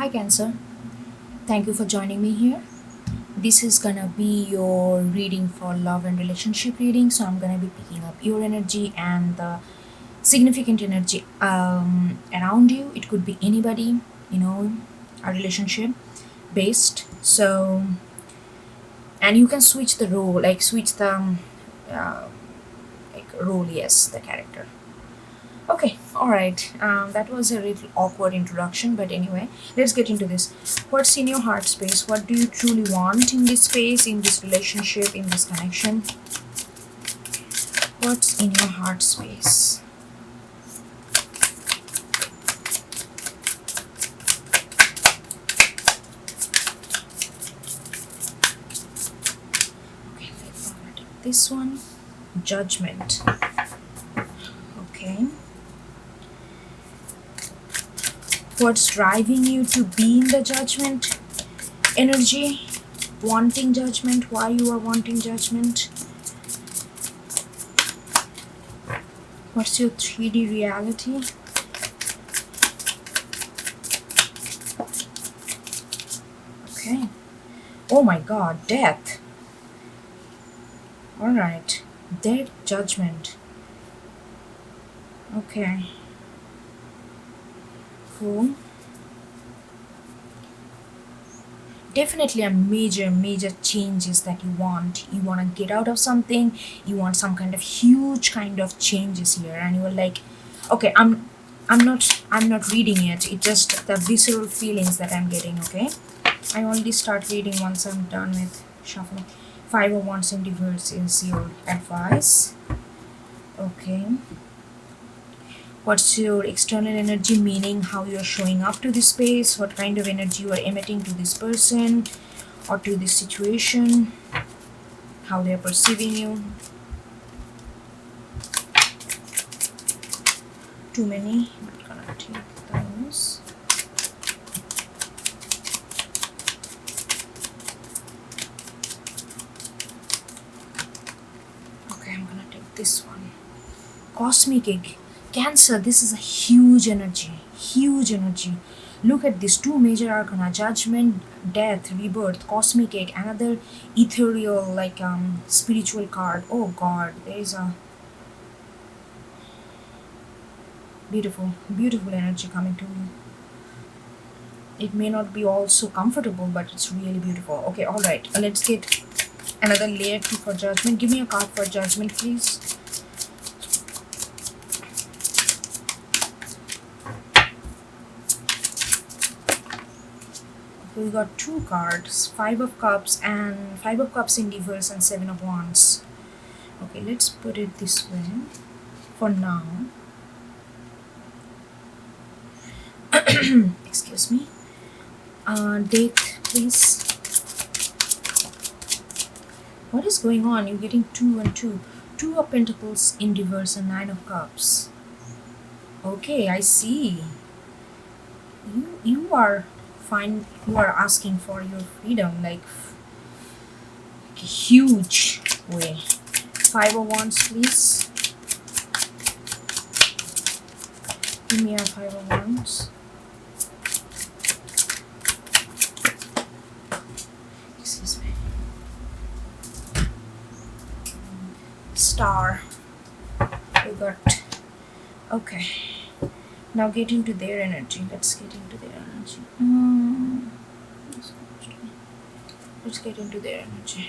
Hi Cancer, thank you for joining me here. This is gonna be your reading for love and relationship reading. So I'm gonna be picking up your energy and the significant energy around you. It could be anybody, a relationship based. So, and you can switch the role, like switch the uh, role, yes, the character. Okay, alright. That was a little awkward introduction, but anyway, let's get into this. What's in your heart space? What do you truly want in this space, in this relationship, in this connection? What's in your heart space? Okay, let's take this one. Judgment. Okay. What's driving you to be in the judgment energy? Wanting judgment, why you are wanting judgment? What's your 3D reality? Okay. Oh my god, death. Alright. Death, judgment. Okay. Cool. Definitely a major changes that you want. You want to get out of something. You want some kind of huge kind of changes here, and you are like, okay, I'm not reading it. It's just the visceral feelings that I'm getting. Okay, I only start reading once I'm done with shuffling. 5 of Wands in reverse is your advice. Okay. What's your external energy, meaning how you're showing up to this space, what kind of energy you are emitting to this person or to this situation, how they're perceiving you. Too many, I'm gonna take those. Okay, I'm gonna take this one. Cosmic egg. Cancer, this is a huge energy. Look at these 2 major arcana: judgment, death, rebirth, cosmic egg, another ethereal, like spiritual card. Oh god, there is a beautiful energy coming to you. It may not be all so comfortable, but it's really beautiful. Okay, alright, let's get another layer 2 for judgment. Give me a card for judgment, please. We got 2 cards, 5 of Cups and 5 of Cups in reverse and 7 of Wands. Okay, let's put it this way for now. Excuse me. Date, please. What is going on? You're getting 2 and 2. 2 of Pentacles in reverse and 9 of Cups. Okay, I see. You are fine. You are asking for your freedom, like a huge way. 5 of Wands, please. Give me a 5 of Wands. Excuse me. Star. We got. Okay. Now get into their energy. Let's get into their energy. Let's get into their energy.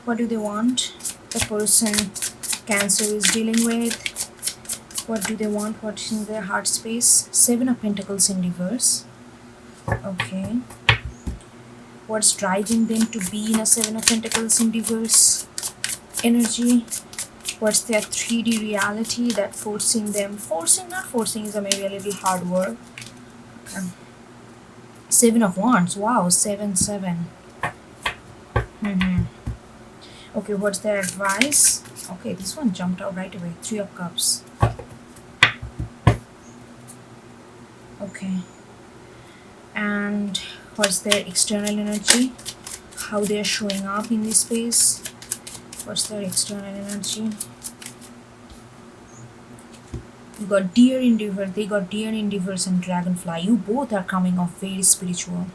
What do they want? The person Cancer is dealing with. What do they want? What's in their heart space? 7 of Pentacles in reverse. Okay. What's driving them to be in a 7 of Pentacles in reverse energy? What's their 3D reality that forcing them? Not forcing is maybe a little hard word. 7 of Wands. Wow, 7. Okay, what's their advice? Okay, this one jumped out right away. 3 of Cups. Okay. And what's their external energy? How they're showing up in this space? What's their external energy? You got deer in reverse, they got deer in reverse and dragonfly. You both are coming off very spiritual,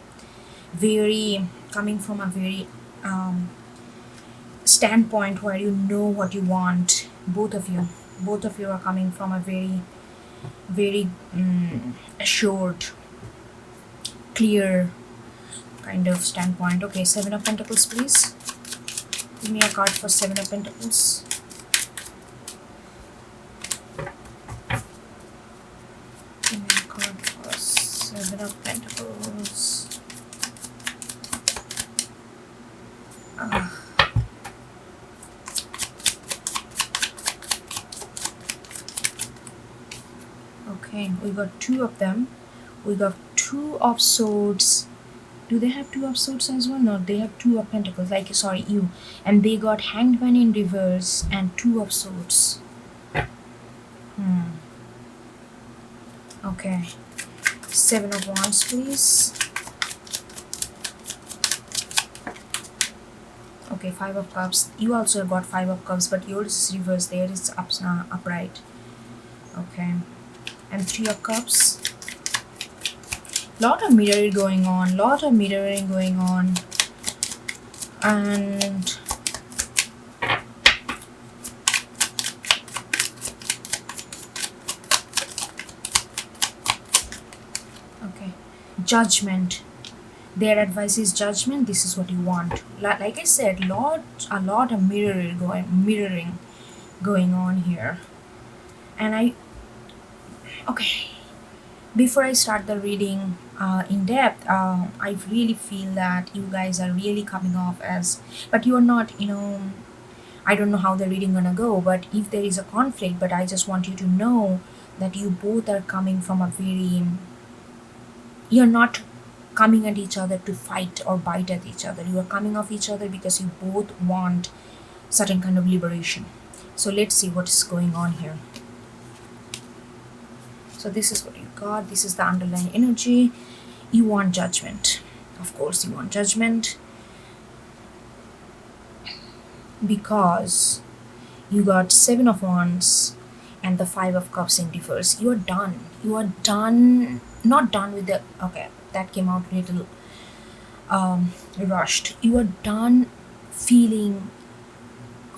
very coming from a very standpoint where you know what you want. Both of you are coming from a very assured, clear kind of standpoint. Okay, Seven of Pentacles, please. Give me a card for Seven of Pentacles. Give me a card for Seven of Pentacles. Okay, we got two of them. We got Two of Swords. Do they have Two of Swords as well? No, they have Two of Pentacles. Like, sorry, you. And they got Hanged Man in reverse and Two of Swords. Okay. Seven of Wands, please. Okay, Five of Cups. You also got Five of Cups, but yours is reversed. There is upright. Okay. And Three of Cups. Lot of mirroring going on. And okay, Judgment. Their advice is judgment. This is what you want. Like I said, a lot of mirroring going on here. And okay, before I start the reading in depth, I really feel that you guys are really coming off as, but you are not, I don't know how the reading gonna go, but if there is a conflict, but I just want you to know that you both are coming from a very, you're not coming at each other to fight or bite at each other. You are coming off each other because you both want certain kind of liberation. So let's see what is going on here. So this is what you got. This is the underlying energy. You want judgment. Of course, you want judgment because you got Seven of Wands and the Five of Cups in reverse. You are done. You are done. Not done with the. Okay, that came out a little rushed. You are done feeling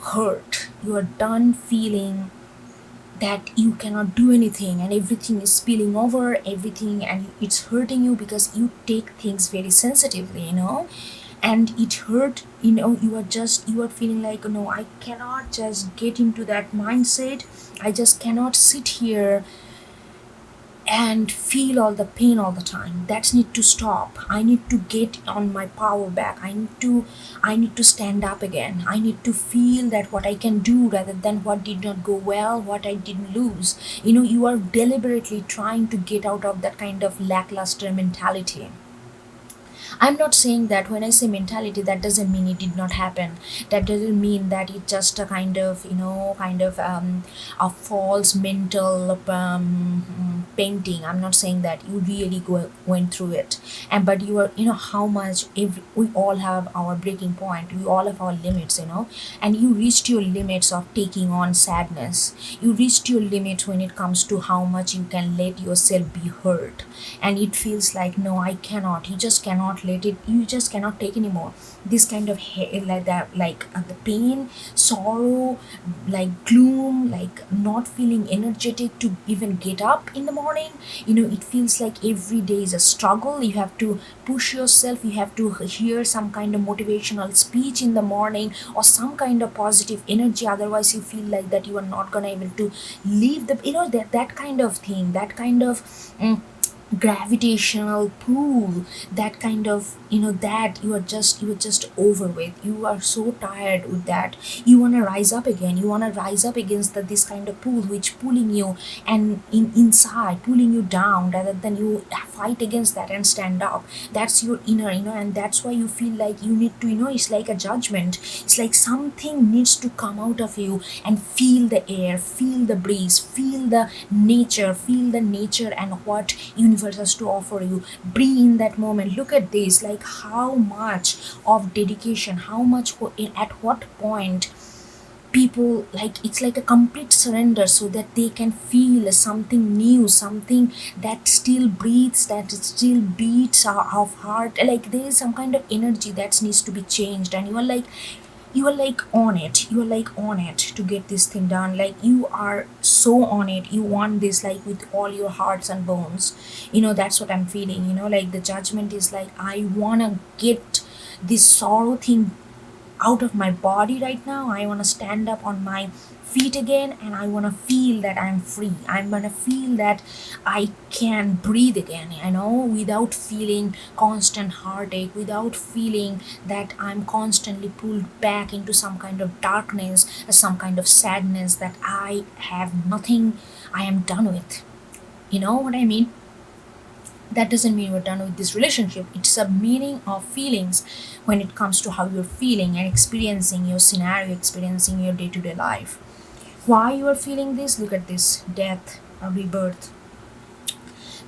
hurt. You are done feeling that you cannot do anything and everything is spilling over everything and it's hurting you because you take things very sensitively, and it hurt, you are feeling like, no, I cannot just get into that mindset. I just cannot sit here and feel all the pain all the time. That need to stop. I need to get on my power back. I need to stand up again. I need to feel that what I can do rather than what did not go well, what I didn't lose. You are deliberately trying to get out of that kind of lackluster mentality. I'm not saying that when I say mentality, that doesn't mean it did not happen. That doesn't mean that it's just a kind of, a false mental painting. I'm not saying that you really went through it. But you are, how much, we all have our breaking point. We all have our limits, and you reached your limits of taking on sadness. You reached your limits when it comes to how much you can let yourself be hurt. And it feels like, no, I cannot. You just cannot let it, you just cannot take anymore this kind of like that, like the pain, sorrow, like gloom, like not feeling energetic to even get up in the morning. It feels like every day is a struggle. You have to push yourself. You have to hear some kind of motivational speech in the morning or some kind of positive energy, otherwise you feel like that you are not gonna able to leave the, that kind of thing, that kind of gravitational pull, that kind of, that you are just over with. You are so tired with that. You want to rise up again. You want to rise up against this kind of pull which pulling you and inside pulling you down, rather than you fight against that and stand up. That's your inner, and that's why you feel like you need to, it's like a judgment. It's like something needs to come out of you and feel the air, feel the breeze, feel the nature and what universe has to offer you. Breathe in that moment. Look at this, like how much of dedication, how much at what point people, like it's like a complete surrender so that they can feel something new, something that still breathes, that still beats of heart. Like there is some kind of energy that needs to be changed, and you are like on it, you are like on it to get this thing done. Like you are so on it, you want this like with all your hearts and bones. That's what I'm feeling. Like the judgment is like, I want to get this sorrow thing out of my body right now. I want to stand up on my feet again, and I want to feel that I'm free. I'm going to feel that I can breathe again, without feeling constant heartache, without feeling that I'm constantly pulled back into some kind of darkness, some kind of sadness that I have nothing, I am done with. You know what I mean? That doesn't mean we're done with this relationship. It's a meaning of feelings when it comes to how you're feeling and experiencing your scenario, experiencing your day-to-day life. Why you are feeling this? Look at this: death, a rebirth.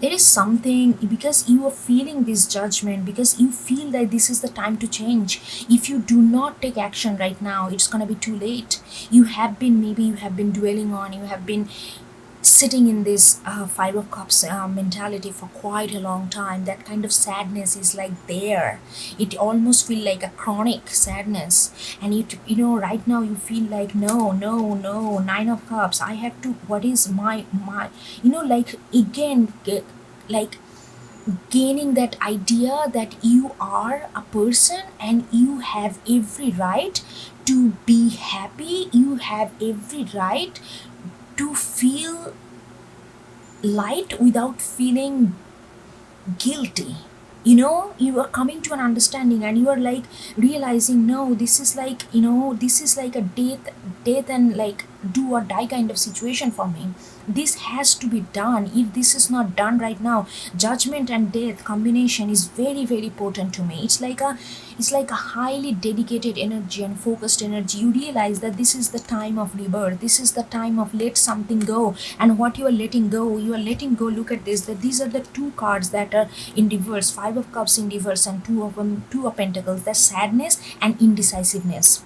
There is something, because you are feeling this judgment, because you feel that this is the time to change. If you do not take action right now, it's going to be too late. Maybe you have been dwelling on, you have been sitting in this five of cups mentality for quite a long time. That kind of sadness is like there. It almost feel like a chronic sadness, and right now you feel like, no, no, no, nine of cups, I have to, what is my like again, like gaining that idea that you are a person and you have every right to be happy, you have every right to feel light without feeling guilty. You are coming to an understanding, and you are like realizing, no, this is like, this is like a death and like do or die kind of situation for me. This has to be done. If this is not done right now, judgment and death combination is very very potent to me. It's like a highly dedicated energy and focused energy. You realize that this is the time of rebirth, this is the time of let something go. And what you are letting go, look at this, that these are the two cards that are in reverse: five of cups in reverse, and two of pentacles. That's sadness and indecisiveness.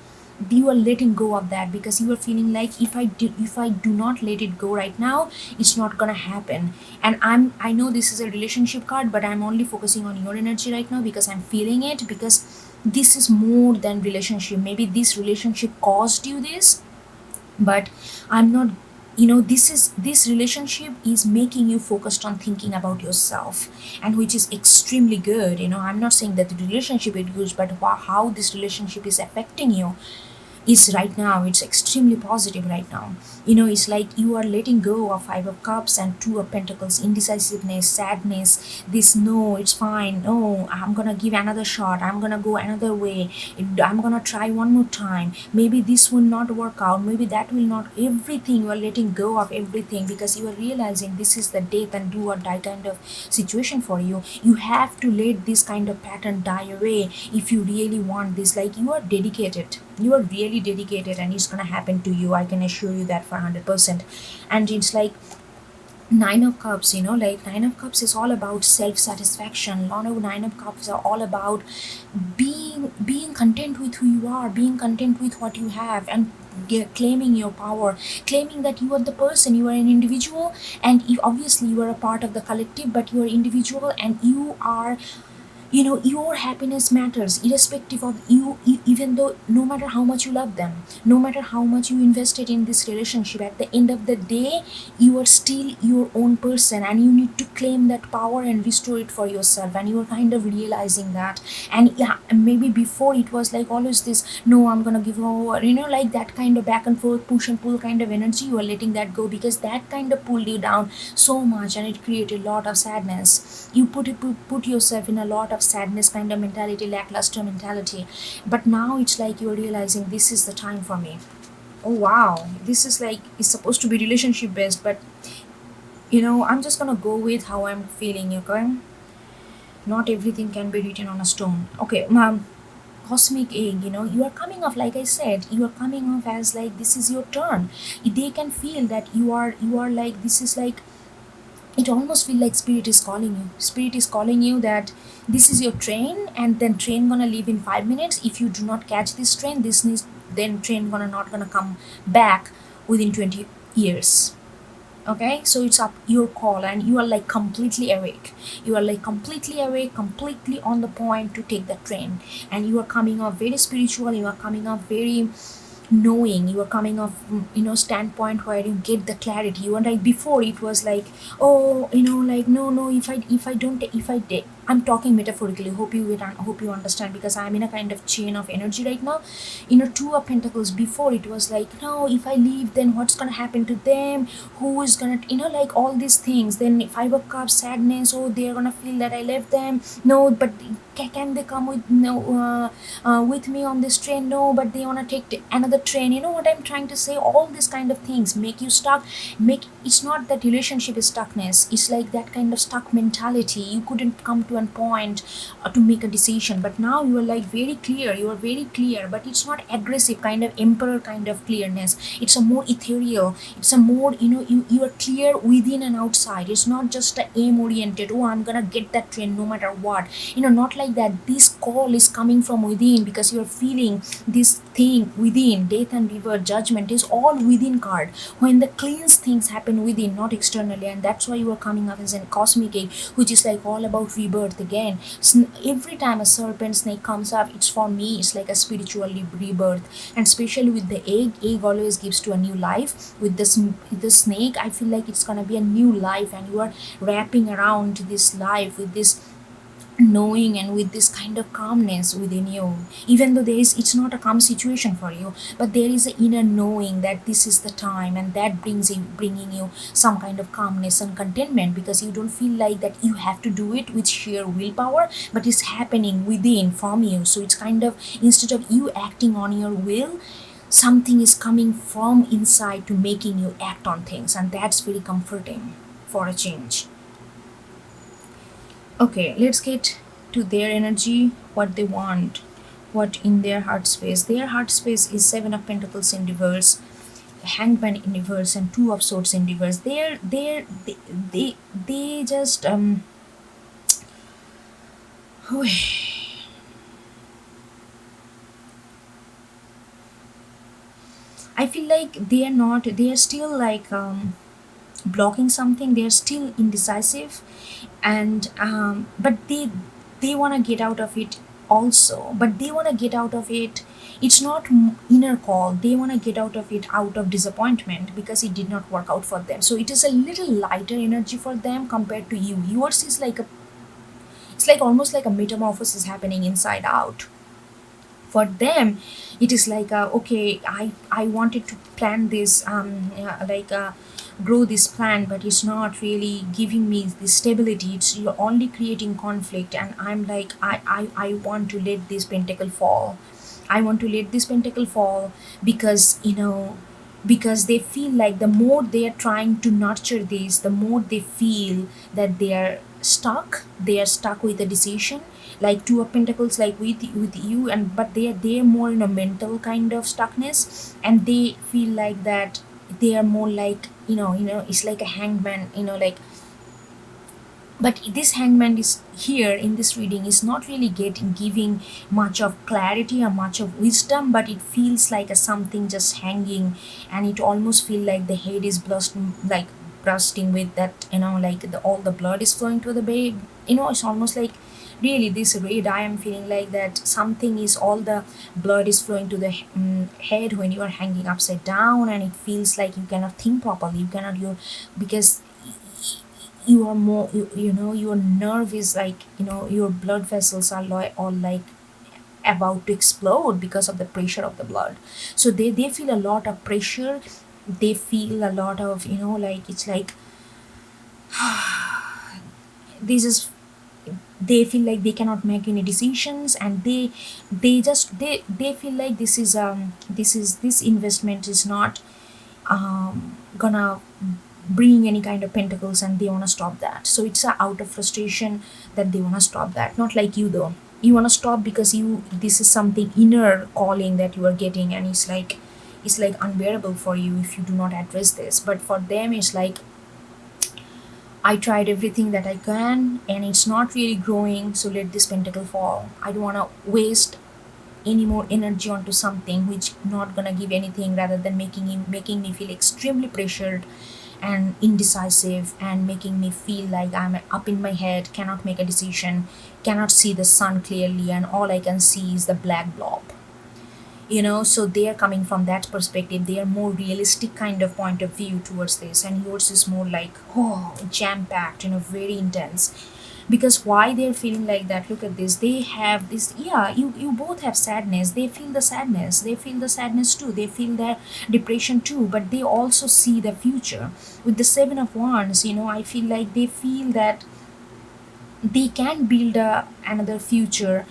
You are letting go of that because you are feeling like, if I do not let it go right now, it's not gonna happen. And I know this is a relationship card, but I'm only focusing on your energy right now because I'm feeling it, because this is more than relationship. Maybe this relationship caused you this, but I'm not, this relationship is making you focused on thinking about yourself, and which is extremely good. I'm not saying that the relationship is good, but how this relationship is affecting you is right now, it's extremely positive right now. It's like you are letting go of five of cups and two of pentacles: indecisiveness, sadness, this, no, it's fine, no, I'm gonna give another shot, I'm gonna go another way, I'm gonna try one more time, maybe this will not work out, maybe that will not, everything. You are letting go of everything because you are realizing this is the death and do or die kind of situation for you. You have to let this kind of pattern die away if you really want this. Like you are dedicated, you are really dedicated, and it's gonna happen to you, I can assure you that for 100%. And it's like nine of cups, like nine of cups is all about self-satisfaction. Nine of cups are all about being content with who you are, being content with what you have, and claiming your power, claiming that you are the person, you are an individual, and obviously you are a part of the collective, but you are individual, and you are, your happiness matters irrespective of you, even though, no matter how much you love them, no matter how much you invested in this relationship, at the end of the day you are still your own person, and you need to claim that power and restore it for yourself. And you are kind of realizing that. And yeah, maybe before it was like always this, no, I'm gonna give over, like that kind of back and forth, push and pull kind of energy. You are letting that go because that kind of pulled you down so much, and it created a lot of sadness. You put yourself in a lot of sadness kind of mentality, lackluster mentality. But now it's like you're realizing this is the time for me. Oh wow, this is like, it's supposed to be relationship based, but I'm just gonna go with how I'm feeling. Okay, not everything can be written on a stone. Okay, cosmic egg, you are coming off, like I said, you are coming off as like this is your turn. They can feel that you are like, this is like, it almost feel like spirit is calling you. Spirit is calling you that this is your train, and then train gonna leave in 5 minutes. If you do not catch this train, then train gonna not gonna come back within 20 years. Okay, so it's up your call, and you are like completely awake. You are like completely awake, completely on the point to take the train, and you are coming off very spiritual. You are coming off very knowing. You are coming off standpoint where you get the clarity. You are like, before it was like, oh, like, no, if I don't, if I did, I'm talking metaphorically, hope you understand, because I'm in a kind of chain of energy right now. Two of pentacles, before it was like, no, if I leave, then what's gonna happen to them, who is gonna, like all these things. Then five of cups, sadness, oh, they're gonna feel that I left them. No, but can they come with, no, with me on this train? No, but they want to take another train. You know what I'm trying to say? All these kind of things make you stuck. Make It's not that relationship is stuckness, it's like that kind of stuck mentality. You couldn't come to a point to make a decision, but now you are like very clear. You are very clear, but it's not aggressive kind of emperor kind of clearness. It's a more ethereal. It's a more, you are clear within and outside. It's not just a aim oriented, oh, I'm gonna get that train no matter what. Not like that. This call is coming from within, because you're feeling this thing within. Death and rebirth, judgment is all within card. When the cleanse things happen within, not externally, and that's why you are coming up as a cosmic egg, which is like all about rebirth again. Every time a serpent snake comes up, it's, for me, it's like a spiritual rebirth. And especially with the egg always gives to a new life. With the snake, I feel like it's gonna be a new life, and you are wrapping around this life with this knowing and with this kind of calmness within you. Even though it's not a calm situation for you, but there is an inner knowing that this is the time, and that bringing you some kind of calmness and contentment, because you don't feel like that you have to do it with sheer willpower, but it's happening within from you. So it's kind of, instead of you acting on your will, something is coming from inside to making you act on things, and that's very comforting for a change. Okay, let's get to their energy, what they want, what in their heart space. Their heart space is Seven of Pentacles in reverse, Hangman in reverse, and Two of Swords in reverse. They just I feel like they are still like blocking something. They're still indecisive, and but they want to get out of it also. But they want to get out of it, it's not inner call. They want to get out of it out of disappointment, because it did not work out for them. So it is a little lighter energy for them compared to you. Yours is like it's like almost like a metamorphosis happening inside out. For them, it is like, okay, I wanted to plan this, grow this plan, but it's not really giving me the stability. It's, you're only creating conflict, and I'm like, I want to let this pentacle fall. I want to let this pentacle fall, because because they feel like the more they are trying to nurture this, the more they feel that they are stuck with a decision. Like Two of Pentacles, like with you, and but they're more in a mental kind of stuckness, and they feel like that they are more like, it's like a hangman, like. But this hangman is here in this reading is not really giving much of clarity or much of wisdom, but it feels like a something just hanging, and it almost feel like the head is bursting with that, like all the blood is flowing to the babe. It's almost like, really, this red, I am feeling like that something is, all the blood is flowing to the head when you are hanging upside down, and it feels like you cannot think properly. You cannot, because you are more, your nerve is like, your blood vessels are all like about to explode because of the pressure of the blood. So they feel a lot of pressure. They feel a lot of, like, it's like this is, they feel like they cannot make any decisions, and they feel like this investment is not gonna bring any kind of pentacles, and they want to stop that. So it's out of frustration that they want to stop that. Not like you, though. You want to stop because this is something inner calling that you are getting, and it's like unbearable for you if you do not address this. But for them, it's like, I tried everything that I can, and it's not really growing, so let this pentacle fall. I don't want to waste any more energy onto something which not gonna give anything, rather than making me feel extremely pressured and indecisive, and making me feel like I'm up in my head, cannot make a decision, cannot see the sun clearly, and all I can see is the black blob. So they are coming from that perspective. They are more realistic kind of point of view towards this, and yours is more like, oh, jam packed, very intense. Because why they're feeling like that, look at this, they have this, yeah, you both have sadness, they feel the sadness, too, they feel their depression too, but they also see the future. With the seven of wands, I feel like they feel that they can build another future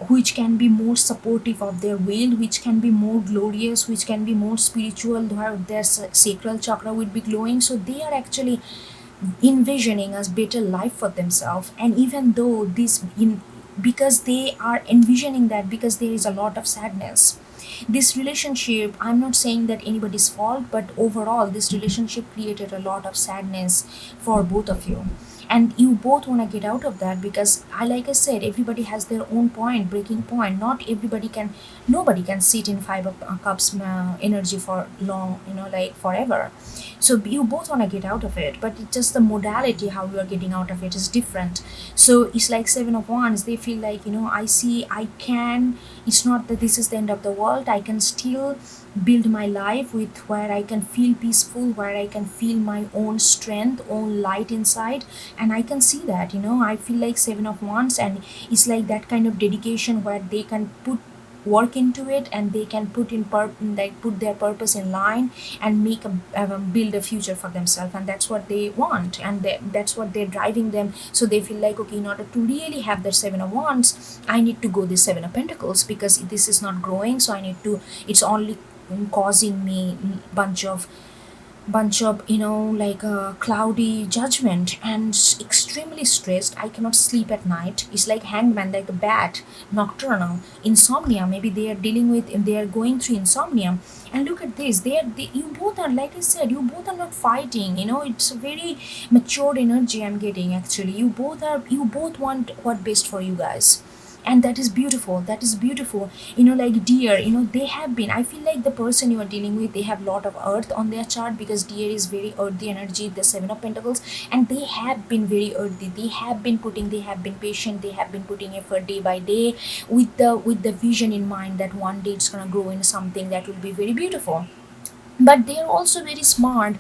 which can be more supportive of their will, which can be more glorious, which can be more spiritual, where their sacral chakra would be glowing. So they are actually envisioning a better life for themselves. And even though because they are envisioning that, because there is a lot of sadness, this relationship, I'm not saying that anybody's fault, but overall this relationship created a lot of sadness for both of you. And you both want to get out of that, because like I said, everybody has their own point, breaking point. Not everybody can, nobody can sit in five of cups energy for long, like forever. So you both want to get out of it, but it's just the modality how you are getting out of it is different. So it's like seven of wands, they feel like, I see, I can, it's not that this is the end of the world, I can still build my life with where I can feel peaceful, where I can feel my own strength, own light inside. And I can see that, I feel like seven of wands, and it's like that kind of dedication where they can put work into it, and they can put their purpose in line, and build a future for themselves. And that's what they want, and that's what they're driving them. So they feel like, okay, in order to really have the seven of wands, I need to go the seven of pentacles, because this is not growing. So I need to, it's only causing me bunch of like a cloudy judgment, and extremely stressed. I cannot sleep at night. It's like hangman, like a bat, nocturnal insomnia. Maybe they are dealing with, they are going through insomnia. And look at this, you both are, like I said, you both are not fighting. It's a very mature energy I'm getting. Actually, you both want what best for you guys. And that is beautiful, like deer, they have been, I feel like the person you are dealing with, they have a lot of earth on their chart, because deer is very earthy energy, the seven of pentacles. And they have been very earthy, they have been patient, they have been putting effort day by day, with the vision in mind that one day it's gonna grow into something that will be very beautiful. But they are also very smart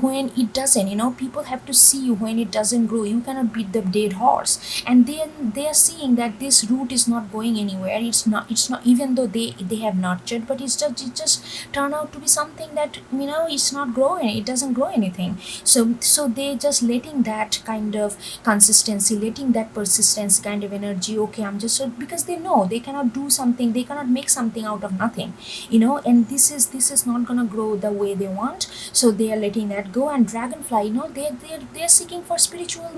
when it doesn't. People have to see you when it doesn't grow. You cannot beat the dead horse. And then they are seeing that this root is not going anywhere. It's not even though they have nurtured, but it just turn out to be something that, it's not growing, it doesn't grow anything. So they just letting that kind of consistency, letting that persistence kind of energy. Okay, I'm just, because they know they cannot do something, they cannot make something out of nothing. And this is not gonna grow the way they want. So they are letting that go. And dragonfly, they're seeking for spiritual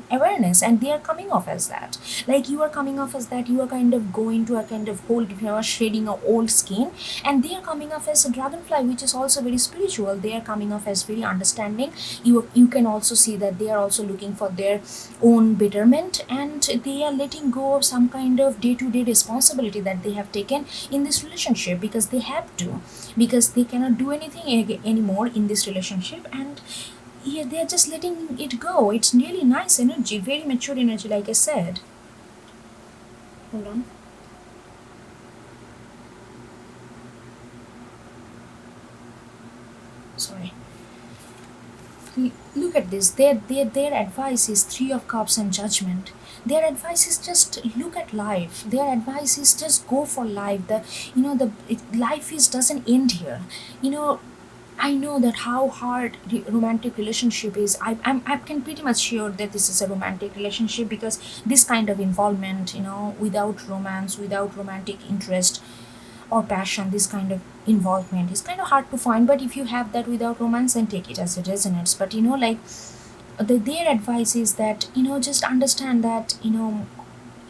awareness, and they are coming off as that. Like you are coming off as that, you are kind of going to a kind of whole, shading a old skin. And they are coming off as a dragonfly, which is also very spiritual. They are coming off as very understanding. You can also see that they are also looking for their own betterment, and they are letting go of some kind of day-to-day responsibility that they have taken in this relationship, because they have to, because they cannot do anything anymore in this relationship. And yeah, they're just letting it go. It's really nice energy, very mature energy, like I said. Hold on. Sorry. Look at this. Their advice is three of cups and judgment. Their advice is just look at life. Their advice is just go for life. Life is doesn't end here. I know that how hard romantic relationship is. I can pretty much sure that this is a romantic relationship, because this kind of involvement, without romance, without romantic interest or passion, this kind of involvement is kind of hard to find. But if you have that without romance, then take it as it resonates. But like their advice is that, just understand that,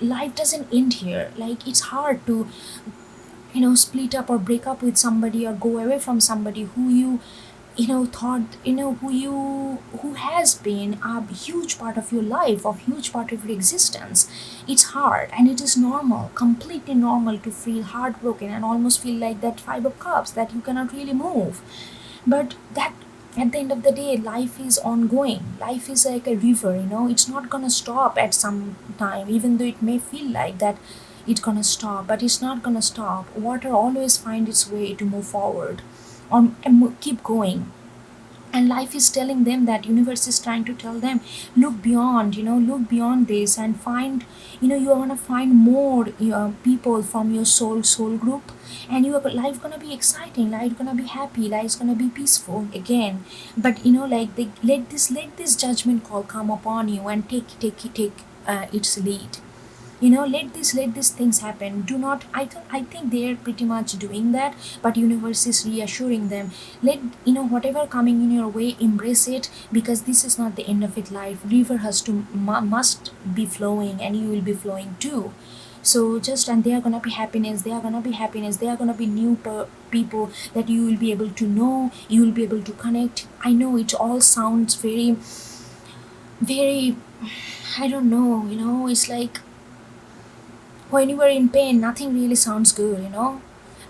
life doesn't end here. Like it's hard to, split up or break up with somebody, or go away from somebody who you thought, who has been a huge part of your life, of huge part of your existence. It's hard, and it is normal, completely normal, to feel heartbroken and almost feel like that 5 of cups, that you cannot really move. But that, at the end of the day, life is ongoing. Life is like a river, it's not gonna stop at some time, even though it may feel like that it's gonna stop, but it's not gonna stop. Water always find its way to move forward, and keep going. And life is telling them, that universe is trying to tell them, look beyond, look beyond this, and find, you're gonna find more people from your soul group, and your life gonna be exciting, life gonna be happy, life's gonna be peaceful again. But like, they let this judgment call come upon you, and take its lead. Let these things happen. Do not, I think they're pretty much doing that, but universe is reassuring them, let, whatever coming in your way, embrace it, because this is not the end of it. Life river has to must be flowing, and you will be flowing too. So just, and there are gonna be happiness, there are gonna be happiness, there are gonna be new people that you will be able to know, you will be able to connect. I know it all sounds very, very, I don't know, it's like, when you are in pain, nothing really sounds good,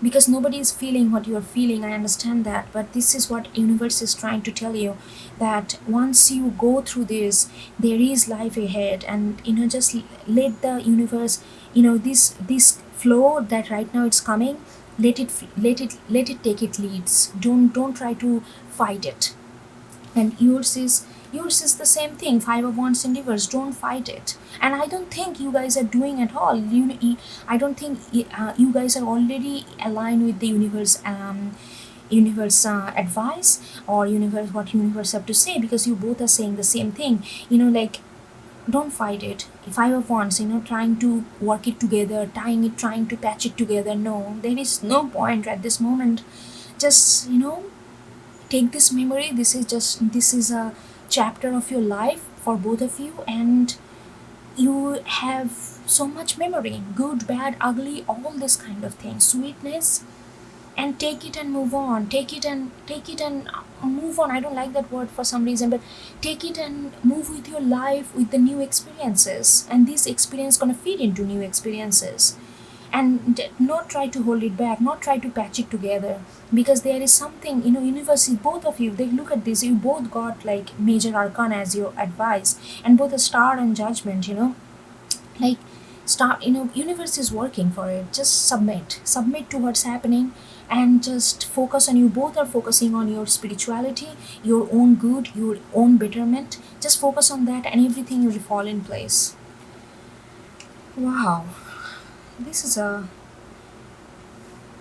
because nobody is feeling what you are feeling. I understand that, but this is what universe is trying to tell you, that once you go through this, there is life ahead, and just let the universe, this flow that right now it's coming, let it take its leads. Don't try to fight it. And yours is the same thing. 5 of wands in reverse, don't fight it. And I don't think you guys are doing at all. I don't think you guys are already aligned with the universe advice, or universe, what universe have to say, because you both are saying the same thing. Like, don't fight it. 5 of wands, trying to work it together, trying to patch it together. No, there is no point at this moment. Just, take this memory. This is a chapter of your life for both of you, and you have so much memory, good, bad, ugly, all this kind of thing, sweetness. And take it and move on. Take it and move on. I don't like that word for some reason, but take it and move with your life, with the new experiences, and this experience gonna feed into new experiences. And not try to hold it back, not try to patch it together, because there is something, universe is, both of you, they look at this, you both got like major arcana as your advice, and both a star and judgment, like, start, universe is working for it. Just submit to what's happening, and just focus on, you both are focusing on your spirituality, your own good, your own betterment. Just focus on that, and everything will fall in place. Wow, this is a,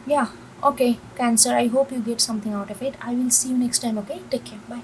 yeah. Okay, Cancer, I hope you get something out of it. I will see you next time. Okay, take care, bye.